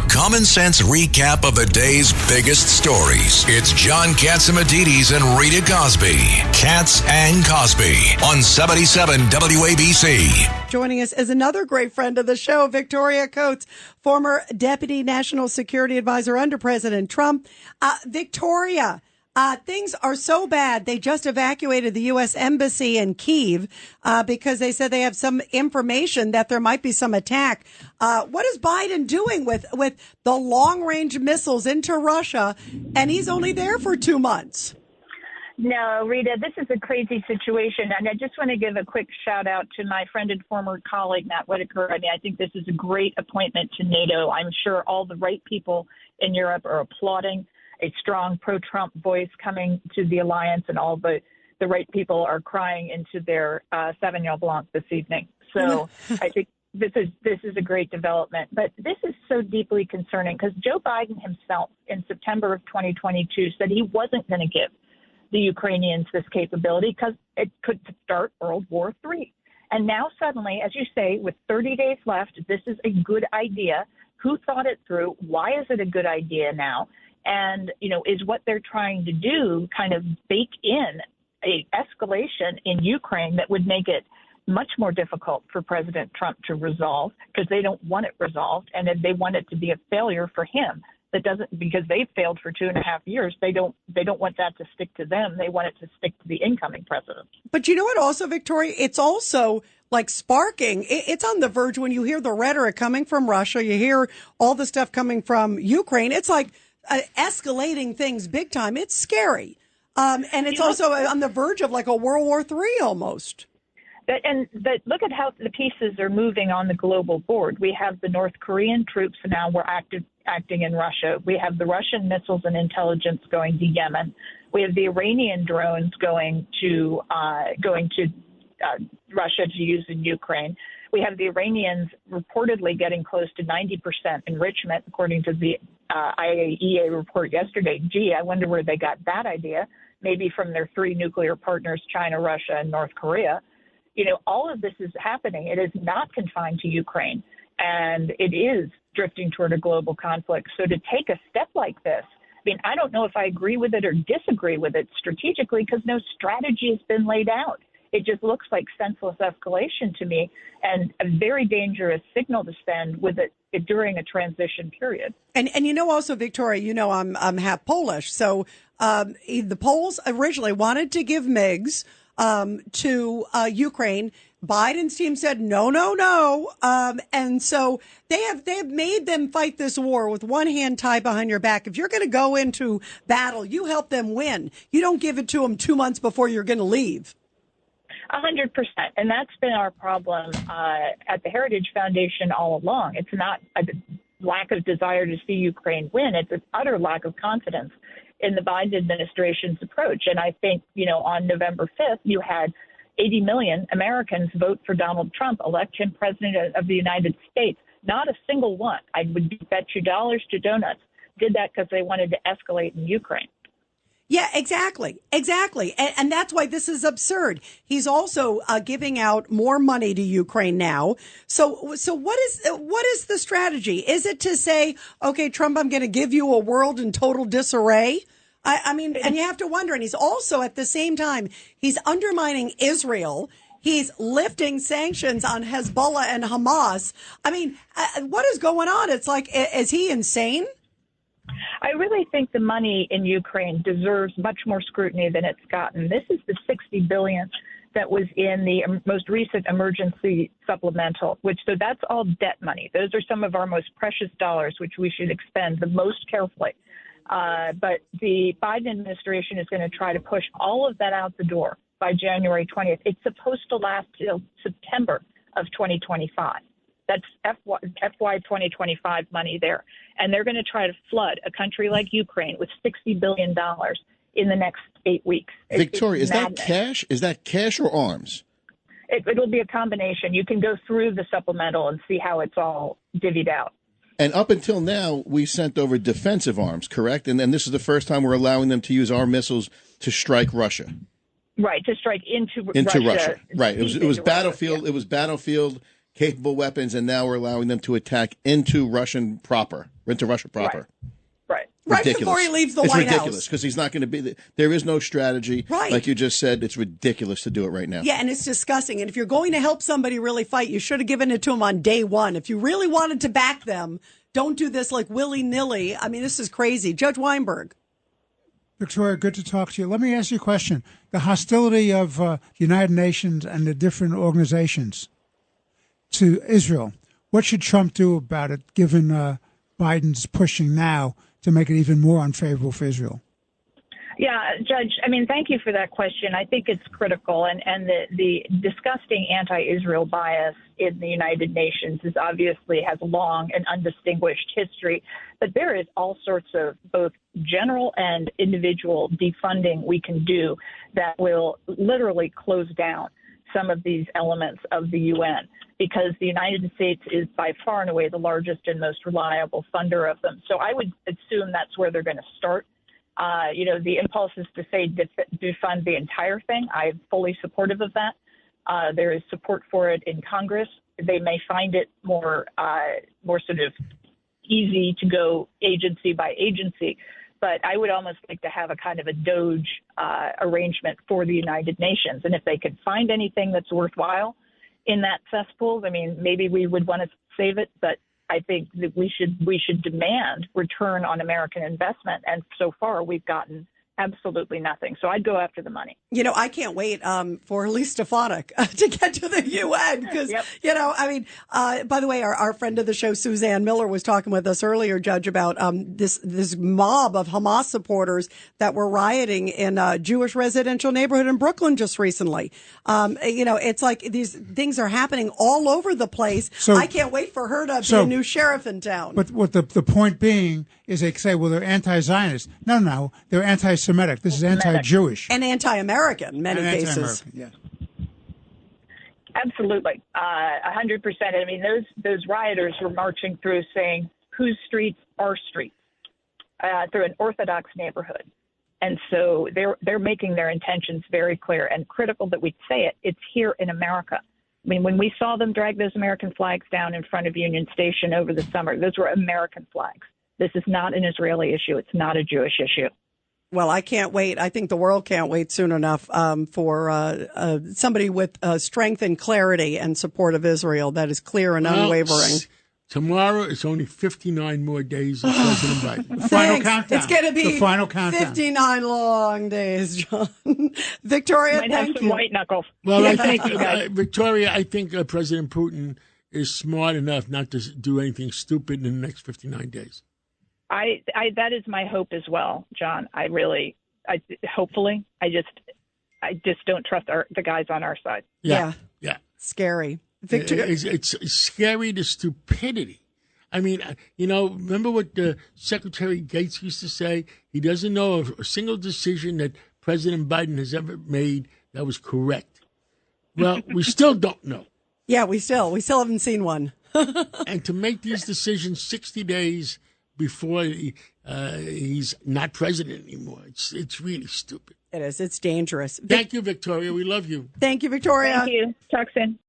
common sense recap of the day's biggest stories. It's John Catsimatidis and Rita Cosby. Katz and Cosby on 77 WABC. Joining us is another great friend of the show, Victoria Coates, former Deputy National Security Advisor under President Trump. Victoria, things are so bad. They just evacuated the U.S. Embassy in Kyiv because they said they have some information that there might be some attack. What is Biden doing with the long-range missiles into Russia? And he's only there for 2 months. No, Rita, this is a crazy situation. And I just want to give a quick shout out to my friend and former colleague, Matt Whitaker. I mean, I think this is a great appointment to NATO. I'm sure all the right people in Europe are applauding a strong pro-Trump voice coming to the alliance, and all the right people are crying into their Sauvignon Blanc this evening. So I think this is a great development. But this is so deeply concerning because Joe Biden himself in September of 2022 said he wasn't going to give the Ukrainians this capability because it could start World War III. And now suddenly, as you say, with 30 days left, this is a good idea. Who thought it through? Why is it a good idea now? And, is what they're trying to do kind of bake in a escalation in Ukraine that would make it much more difficult for President Trump to resolve because they don't want it resolved. And if they want it to be a failure for him, that doesn't, because they've failed for 2.5 years. They don't want that to stick to them. They want it to stick to the incoming president. But you know what also, Victoria, it's also like sparking. It's on the verge when you hear the rhetoric coming from Russia, you hear all the stuff coming from Ukraine. It's like escalating things big time. It's scary. And it's also on the verge of like a World War III almost. But look at how the pieces are moving on the global board. We have the North Korean troops now we're acting in Russia. We have the Russian missiles and intelligence going to Yemen. We have the Iranian drones going to Russia to use in Ukraine. We have the Iranians reportedly getting close to 90% enrichment, according to the IAEA report yesterday. Gee, I wonder where they got that idea. Maybe from their 3 nuclear partners, China, Russia, and North Korea. All of this is happening. It is not confined to Ukraine, and it is drifting toward a global conflict. So to take a step like this, I don't know if I agree with it or disagree with it strategically because no strategy has been laid out. It just looks like senseless escalation to me and a very dangerous signal to send with it during a transition period. And also, Victoria, I'm half Polish. So the Poles originally wanted to give MiGs to Ukraine. Biden's team said no. And so they have made them fight this war with one hand tied behind your back. If you're going to go into battle, you help them win. You don't give it to them 2 months before you're going to leave. 100%. And that's been our problem at the Heritage Foundation all along. It's not a lack of desire to see Ukraine win. It's an utter lack of confidence in the Biden administration's approach. And I think, on November 5th, you had 80 million Americans vote for Donald Trump, elect him president of the United States. Not a single one, I would bet you dollars to donuts, did that because they wanted to escalate in Ukraine. Yeah, exactly. And that's why this is absurd. He's also giving out more money to Ukraine now. So what is the strategy? Is it to say, okay, Trump, I'm going to give you a world in total disarray? I mean, and you have to wonder, and he's also at the same time, he's undermining Israel. He's lifting sanctions on Hezbollah and Hamas. I mean, what is going on? It's like, is he insane? I really think the money in Ukraine deserves much more scrutiny than it's gotten. This is the $60 billion that was in the most recent emergency supplemental, so that's all debt money. Those are some of our most precious dollars, which we should expend the most carefully. But the Biden administration is going to try to push all of that out the door by January 20th. It's supposed to last till September of 2025. That's FY 2025 money there. And they're going to try to flood a country like Ukraine with $60 billion in the next 8 weeks. Victoria, is that cash? Is that cash or arms? It'll be a combination. You can go through the supplemental and see how it's all divvied out. And up until now, we sent over defensive arms, correct? And then this is the first time we're allowing them to use our missiles to strike Russia. Right, to strike into Russia. Right. It was battlefield. Yeah. It was battlefield capable weapons, and now we're allowing them to attack into Russia proper. Right. Right before he leaves the It's White ridiculous House. because he's not going to be. There is no strategy. Right. Like you just said, it's ridiculous to do it right now. Yeah, and it's disgusting. And if you're going to help somebody really fight, you should have given it to them on day one. If you really wanted to back them, don't do this like willy-nilly. I mean, this is crazy. Judge Weinberg. Victoria, good to talk to you. Let me ask you a question. The hostility of the United Nations and the different organizations to Israel, what should Trump do about it, given Biden's pushing now to make it even more unfavorable for Israel? Yeah, Judge, I mean, thank you for that question. I think it's critical. And the disgusting anti-Israel bias in the United Nations is obviously has a long and undistinguished history. But there is all sorts of both general and individual defunding we can do that will literally close down some of these elements of the UN, because the United States is by far and away the largest and most reliable funder of them. So I would assume that's where they're going to start. The impulse is to say defund the entire thing. I'm fully supportive of that. There is support for it in Congress. They may find it more sort of easy to go agency by agency, but I would almost like to have a kind of a DOGE arrangement for the United Nations. And if they could find anything that's worthwhile in that cesspool, I mean, maybe we would want to save it, but I think that we should demand return on American investment. And so far, we've gotten absolutely nothing. So I'd go after the money. I can't wait for Lee Stefanik to get to the UN because, by the way, our friend of the show, Suzanne Miller, was talking with us earlier, Judge, about this mob of Hamas supporters that were rioting in a Jewish residential neighborhood in Brooklyn just recently. It's like these things are happening all over the place. So I can't wait for her to be a new sheriff in town. But what the point being is they say, well, they're anti-Zionist. No, they're anti-Semitic. This is anti-Jewish. And anti-American in many cases. Yeah. Absolutely. 100%. I mean, those rioters were marching through saying, whose streets are streets, through an Orthodox neighborhood. And so they're making their intentions very clear and critical that we say it. It's here in America. I mean, when we saw them drag those American flags down in front of Union Station over the summer, those were American flags. This is not an Israeli issue. It's not a Jewish issue. Well, I can't wait. I think the world can't wait soon enough for somebody with strength and clarity and support of Israel that is clear and unwavering. Tomorrow, it's only 59 more days of President Biden. The final countdown. It's going to be the final countdown. 59 long days, John. Victoria, might have some white knuckles. Well, I think, Victoria, President Putin is smart enough not to do anything stupid in the next 59 days. That is my hope as well, John. Hopefully, I just don't trust the guys on our side. Yeah. Scary. It's scary, the stupidity. I mean, remember what Secretary Gates used to say? He doesn't know of a single decision that President Biden has ever made that was correct. Well, we still don't know. Yeah, we still haven't seen one. And to make these decisions 60 days before he's not president anymore, it's really stupid. It is. It's dangerous. Thank you, Victoria. We love you. Thank you, Victoria. Thank you. Talk soon.